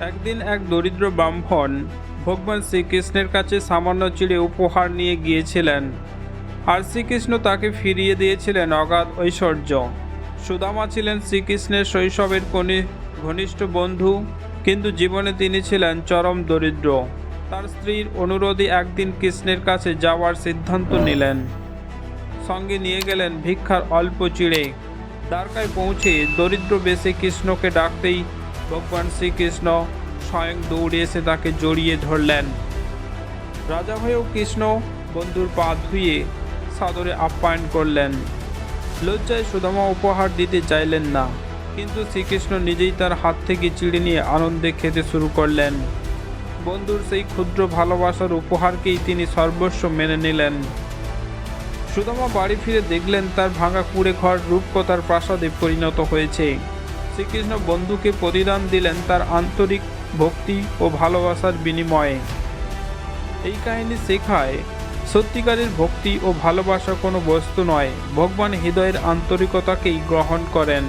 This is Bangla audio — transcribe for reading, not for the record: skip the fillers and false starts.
একদিন এক দরিদ্র ব্রাহ্মণ ভগবান শ্রীকৃষ্ণের কাছে সামান্য চিড়ে উপহার নিয়ে গিয়েছিলেন, আর শ্রীকৃষ্ণ তাকে ফিরিয়ে দিয়েছিলেন অগাধ ঐশ্বর্য। সুদামা ছিলেন শ্রীকৃষ্ণের শৈশবের ঘনিষ্ঠ বন্ধু, কিন্তু জীবনে তিনি ছিলেন চরম দরিদ্র। তার স্ত্রীর অনুরোধে একদিন কৃষ্ণের কাছে যাওয়ার সিদ্ধান্ত নিলেন। সঙ্গে নিয়ে গেলেন ভিক্ষার অল্প চিড়ে। দ্বারকায় পৌঁছে দরিদ্র বেশে কৃষ্ণকে ডাকতেই ভগবান শ্রীকৃষ্ণ স্বয়ং দৌড়ে এসে তাকে জড়িয়ে ধরলেন। রাজা হয়েও কৃষ্ণ বন্ধুর পা ধুয়ে সাদরে আপ্যায়ন করলেন। লজ্জায় সুদামা উপহার দিতে চাইলেন না, কিন্তু শ্রীকৃষ্ণ নিজেই তার হাত থেকে চিড়ে নিয়ে আনন্দে খেতে শুরু করলেন। বন্ধুর সেই ক্ষুদ্র ভালোবাসার উপহারকেই তিনি সর্বস্ব মেনে নিলেন। সুদামা বাড়ি ফিরে দেখলেন তার ভাঙা কুঁড়ে ঘর রূপকথার প্রাসাদে পরিণত হয়েছে। শ্রীকৃষ্ণ বন্ধুকে প্রতিদান দিলেন তার আন্তরিক ভক্তি ও ভালোবাসার বিনিময়ে। এই কাহিনী শেখায়, সত্যিকারের ভক্তি ও ভালোবাসা কোনো বস্তু নয়, ভগবান হৃদয়ের আন্তরিকতাকেই গ্রহণ করেন।